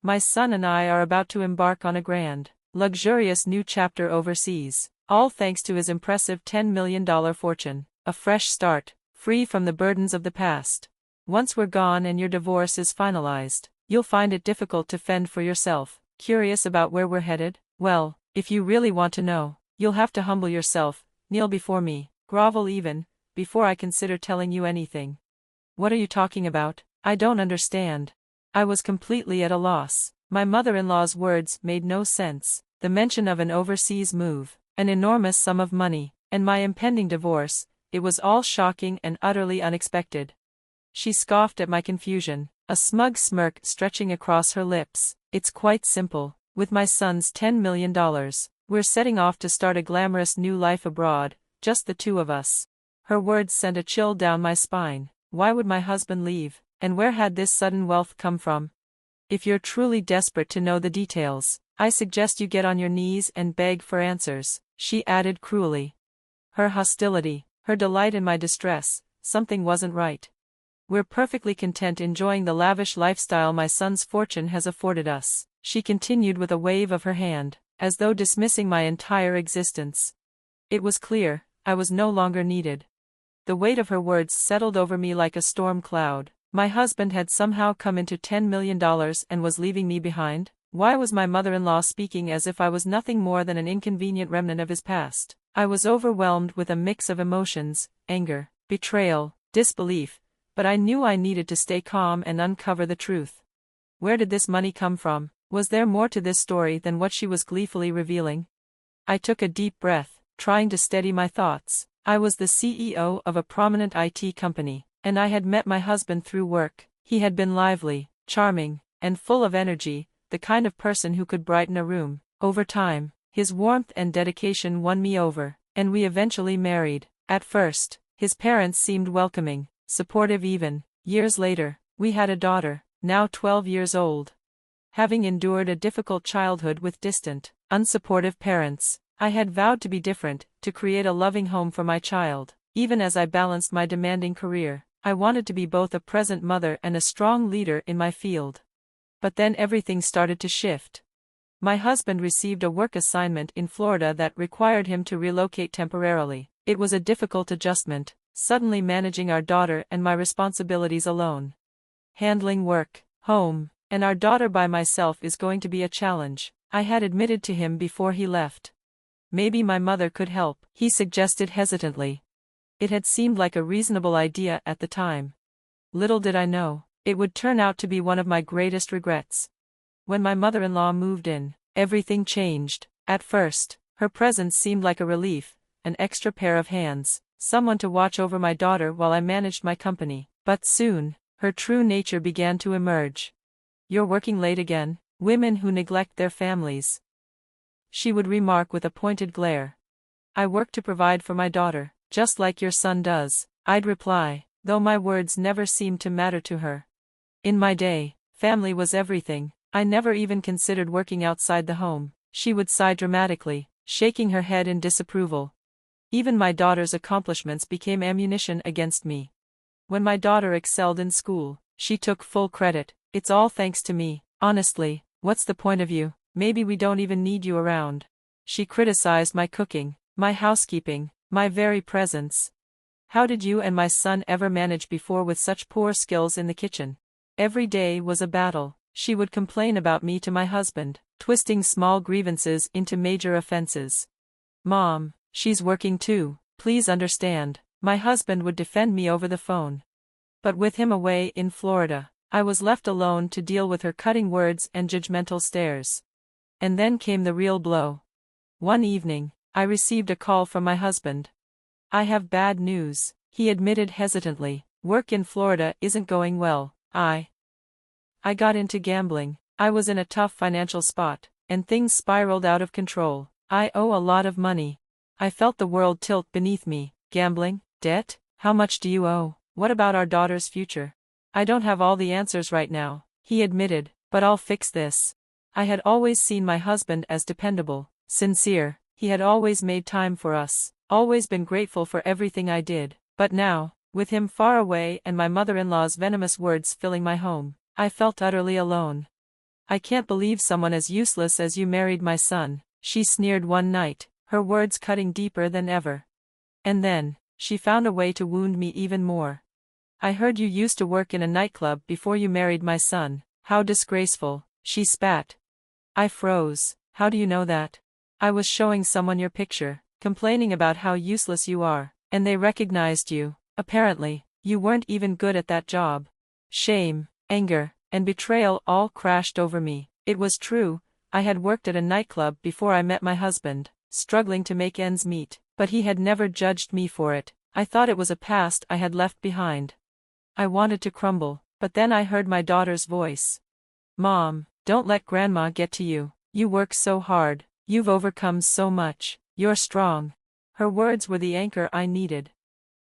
My son and I are about to embark on a grand, luxurious new chapter overseas, all thanks to his impressive $10 million fortune, a fresh start, free from the burdens of the past. Once we're gone and your divorce is finalized, you'll find it difficult to fend for yourself. Curious about where we're headed? Well, if you really want to know, you'll have to humble yourself, kneel before me, grovel even, before I consider telling you anything. What are you talking about? I don't understand. I was completely at a loss. My mother-in-law's words made no sense. The mention of an overseas move, an enormous sum of money, and my impending divorce, it was all shocking and utterly unexpected. She scoffed at my confusion, a smug smirk stretching across her lips. It's quite simple. With my son's $10 million, we're setting off to start a glamorous new life abroad, just the two of us. Her words sent a chill down my spine. Why would my husband leave, and where had this sudden wealth come from? If you're truly desperate to know the details, I suggest you get on your knees and beg for answers, she added cruelly. Her hostility, her delight in my distress, something wasn't right. We're perfectly content enjoying the lavish lifestyle my son's fortune has afforded us, she continued with a wave of her hand, as though dismissing my entire existence. It was clear, I was no longer needed. The weight of her words settled over me like a storm cloud. My husband had somehow come into $10 million and was leaving me behind? Why was my mother-in-law speaking as if I was nothing more than an inconvenient remnant of his past? I was overwhelmed with a mix of emotions, anger, betrayal, disbelief, but I knew I needed to stay calm and uncover the truth. Where did this money come from? Was there more to this story than what she was gleefully revealing? I took a deep breath, trying to steady my thoughts. I was the CEO of a prominent IT company, and I had met my husband through work. He had been lively, charming, and full of energy, the kind of person who could brighten a room. Over time, his warmth and dedication won me over, and we eventually married. At first, his parents seemed welcoming, supportive even. Years later, we had a daughter, now 12 years old. Having endured a difficult childhood with distant, unsupportive parents, I had vowed to be different, to create a loving home for my child. Even as I balanced my demanding career, I wanted to be both a present mother and a strong leader in my field. But then everything started to shift. My husband received a work assignment in Florida that required him to relocate temporarily. It was a difficult adjustment, suddenly managing our daughter and my responsibilities alone. Handling work, home, and our daughter by myself is going to be a challenge, I had admitted to him before he left. Maybe my mother could help, he suggested hesitantly. It had seemed like a reasonable idea at the time. Little did I know, it would turn out to be one of my greatest regrets. When my mother-in-law moved in, everything changed. At first, her presence seemed like a relief, an extra pair of hands, someone to watch over my daughter while I managed my company. But soon, her true nature began to emerge. "You're working late again, women who neglect their families," she would remark with a pointed glare. "I work to provide for my daughter, just like your son does," I'd reply, though my words never seemed to matter to her. In my day, family was everything. I never even considered working outside the home, she would sigh dramatically, shaking her head in disapproval. Even my daughter's accomplishments became ammunition against me. When my daughter excelled in school, she took full credit. "It's all thanks to me. Honestly, what's the point of you? Maybe we don't even need you around." She criticized my cooking, my housekeeping, my very presence. "How did you and my son ever manage before with such poor skills in the kitchen?" Every day was a battle, she would complain about me to my husband, twisting small grievances into major offenses. "Mom, she's working too, please understand," my husband would defend me over the phone. But with him away in Florida, I was left alone to deal with her cutting words and judgmental stares. And then came the real blow. One evening, I received a call from my husband. "I have bad news," he admitted hesitantly. "Work in Florida isn't going well. I got into gambling. I was in a tough financial spot, and things spiraled out of control. I owe a lot of money." I felt the world tilt beneath me. "Gambling? Debt? How much do you owe? What about our daughter's future?" "I don't have all the answers right now," he admitted, "but I'll fix this." I had always seen my husband as dependable, sincere. He had always made time for us, always been grateful for everything I did. But now, with him far away and my mother-in-law's venomous words filling my home, I felt utterly alone. I can't believe someone as useless as you married my son, she sneered one night, her words cutting deeper than ever. And then, she found a way to wound me even more. I heard you used to work in a nightclub before you married my son. How disgraceful, she spat. I froze. How do you know that? I was showing someone your picture, complaining about how useless you are, and they recognized you. Apparently, you weren't even good at that job. Shame, anger, and betrayal all crashed over me. It was true, I had worked at a nightclub before I met my husband, struggling to make ends meet, but he had never judged me for it. I thought it was a past I had left behind. I wanted to crumble, but then I heard my daughter's voice. Mom, don't let Grandma get to you. You work so hard, you've overcome so much, you're strong. Her words were the anchor I needed.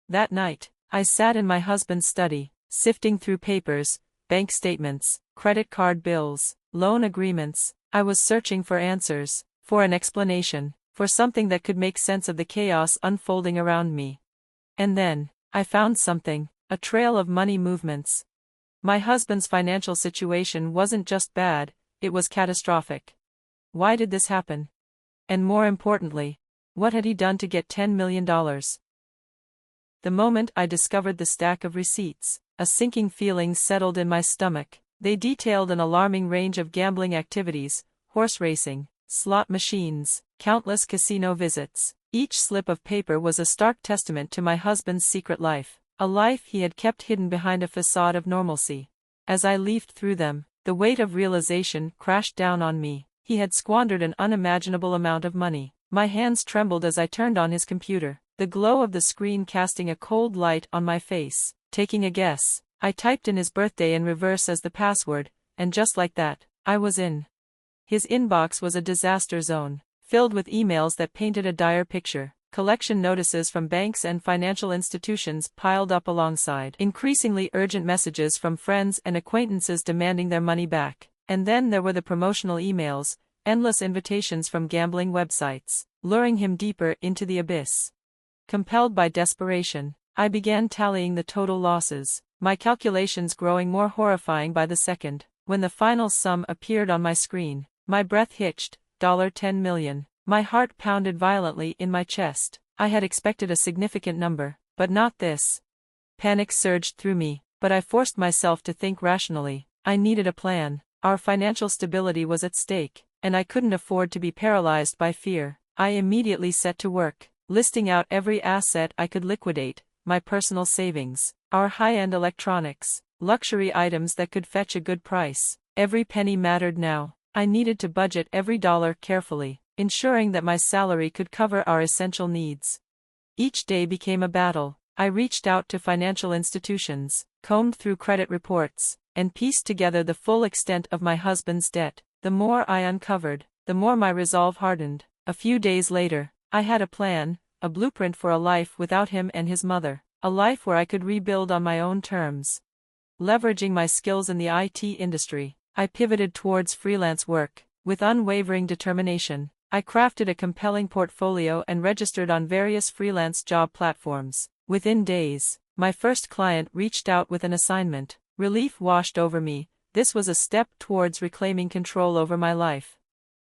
That night, I sat in my husband's study, sifting through papers, bank statements, credit card bills, loan agreements. I was searching for answers, for an explanation, for something that could make sense of the chaos unfolding around me. And then, I found something, a trail of money movements. My husband's financial situation wasn't just bad, it was catastrophic. Why did this happen? And more importantly, what had he done to get $10 million? The moment I discovered the stack of receipts, a sinking feeling settled in my stomach. They detailed an alarming range of gambling activities, horse racing, slot machines, countless casino visits. Each slip of paper was a stark testament to my husband's secret life, a life he had kept hidden behind a facade of normalcy. As I leafed through them, the weight of realization crashed down on me. He had squandered an unimaginable amount of money. My hands trembled as I turned on his computer, the glow of the screen casting a cold light on my face. Taking a guess, I typed in his birthday in reverse as the password, and just like that, I was in. His inbox was a disaster zone, filled with emails that painted a dire picture. Collection notices from banks and financial institutions piled up alongside increasingly urgent messages from friends and acquaintances demanding their money back. And then there were the promotional emails, endless invitations from gambling websites, luring him deeper into the abyss. Compelled by desperation, I began tallying the total losses, my calculations growing more horrifying by the second. When the final sum appeared on my screen, my breath hitched, $10 million. My heart pounded violently in my chest. I had expected a significant number, but not this. Panic surged through me, but I forced myself to think rationally. I needed a plan. Our financial stability was at stake, and I couldn't afford to be paralyzed by fear. I immediately set to work, listing out every asset I could liquidate, my personal savings, our high-end electronics, luxury items that could fetch a good price. Every penny mattered now. I needed to budget every dollar carefully, ensuring that my salary could cover our essential needs. Each day became a battle. I reached out to financial institutions, combed through credit reports, and pieced together the full extent of my husband's debt. The more I uncovered, the more my resolve hardened. A few days later, I had a plan, a blueprint for a life without him and his mother, a life where I could rebuild on my own terms. Leveraging my skills in the IT industry, I pivoted towards freelance work. With unwavering determination, I crafted a compelling portfolio and registered on various freelance job platforms. Within days, my first client reached out with an assignment. Relief washed over me. This was a step towards reclaiming control over my life.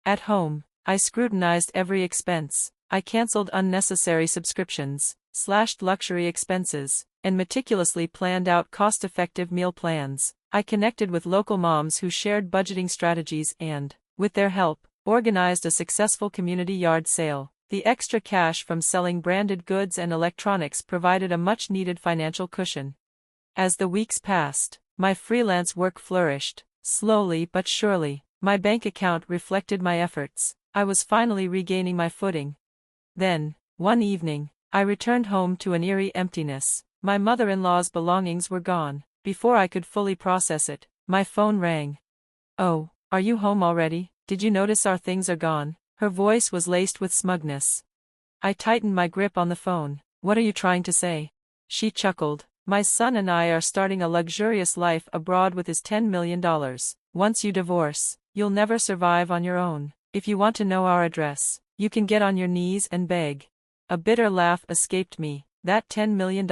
At home, I scrutinized every expense. I canceled unnecessary subscriptions, slashed luxury expenses, and meticulously planned out cost-effective meal plans. I connected with local moms who shared budgeting strategies and, with their help, organized a successful community yard sale. The extra cash from selling branded goods and electronics provided a much-needed financial cushion. As the weeks passed, my freelance work flourished. Slowly but surely, my bank account reflected my efforts. I was finally regaining my footing. Then, one evening, I returned home to an eerie emptiness. My mother-in-law's belongings were gone. Before I could fully process it, my phone rang. "Oh, are you home already? Did you notice our things are gone?" Her voice was laced with smugness. I tightened my grip on the phone. "What are you trying to say?" She chuckled. "My son and I are starting a luxurious life abroad with his $10 million. Once you divorce, you'll never survive on your own. If you want to know our address, you can get on your knees and beg." A bitter laugh escaped me. "That $10 million?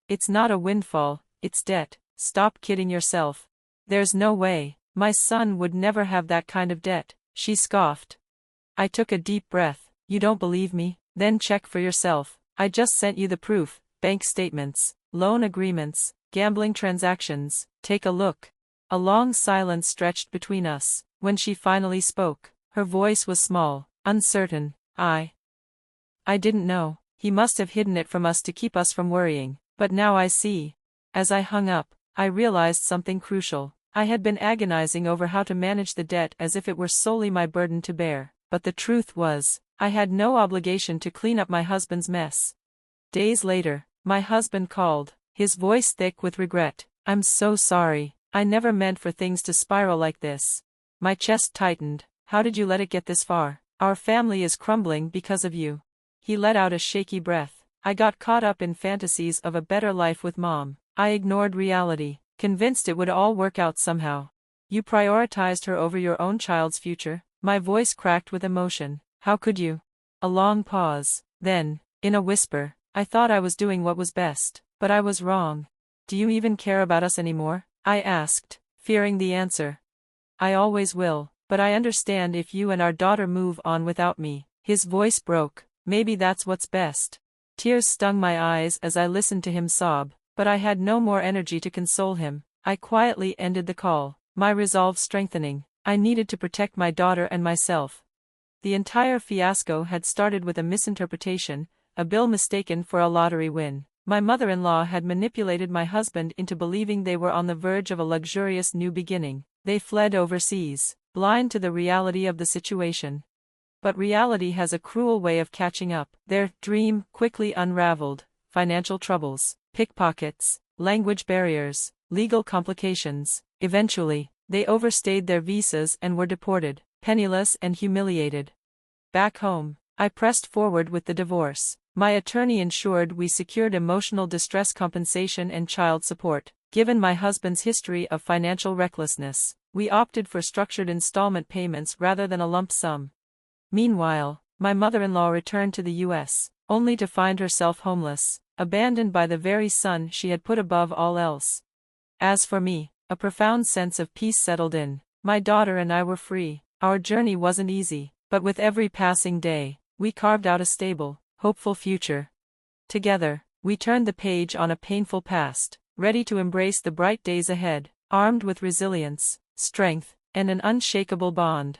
It's not a windfall, it's debt. Stop kidding yourself. There's no way." My son would never have that kind of debt, she scoffed. I took a deep breath. You don't believe me? Then check for yourself. I just sent you the proof, bank statements, loan agreements, gambling transactions, take a look. A long silence stretched between us. When she finally spoke, her voice was small, uncertain. I didn't know. He must have hidden it from us to keep us from worrying, but now I see. As I hung up, I realized something crucial. I had been agonizing over how to manage the debt as if it were solely my burden to bear, but the truth was, I had no obligation to clean up my husband's mess. Days later, my husband called, his voice thick with regret. I'm so sorry, I never meant for things to spiral like this. My chest tightened. How did you let it get this far? Our family is crumbling because of you. He let out a shaky breath. I got caught up in fantasies of a better life with Mom. I ignored reality, convinced it would all work out somehow. You prioritized her over your own child's future? My voice cracked with emotion. How could you? A long pause. Then, in a whisper, I thought I was doing what was best, but I was wrong. Do you even care about us anymore? I asked, fearing the answer. I always will, but I understand if you and our daughter move on without me. His voice broke. Maybe that's what's best. Tears stung my eyes as I listened to him sob, but I had no more energy to console him. I quietly ended the call, my resolve strengthening. I needed to protect my daughter and myself. The entire fiasco had started with a misinterpretation, a bill mistaken for a lottery win. My mother-in-law had manipulated my husband into believing they were on the verge of a luxurious new beginning. They fled overseas, blind to the reality of the situation. But reality has a cruel way of catching up. Their dream quickly unraveled. Financial troubles, pickpockets, language barriers, legal complications. Eventually, they overstayed their visas and were deported, penniless and humiliated. Back home, I pressed forward with the divorce. My attorney ensured we secured emotional distress compensation and child support. Given my husband's history of financial recklessness, we opted for structured installment payments rather than a lump sum. Meanwhile, my mother-in-law returned to the U.S., only to find herself homeless, abandoned by the very son she had put above all else. As for me, a profound sense of peace settled in. My daughter and I were free. Our journey wasn't easy, but with every passing day, we carved out a stable, hopeful future. Together, we turned the page on a painful past, ready to embrace the bright days ahead, armed with resilience, strength, and an unshakable bond.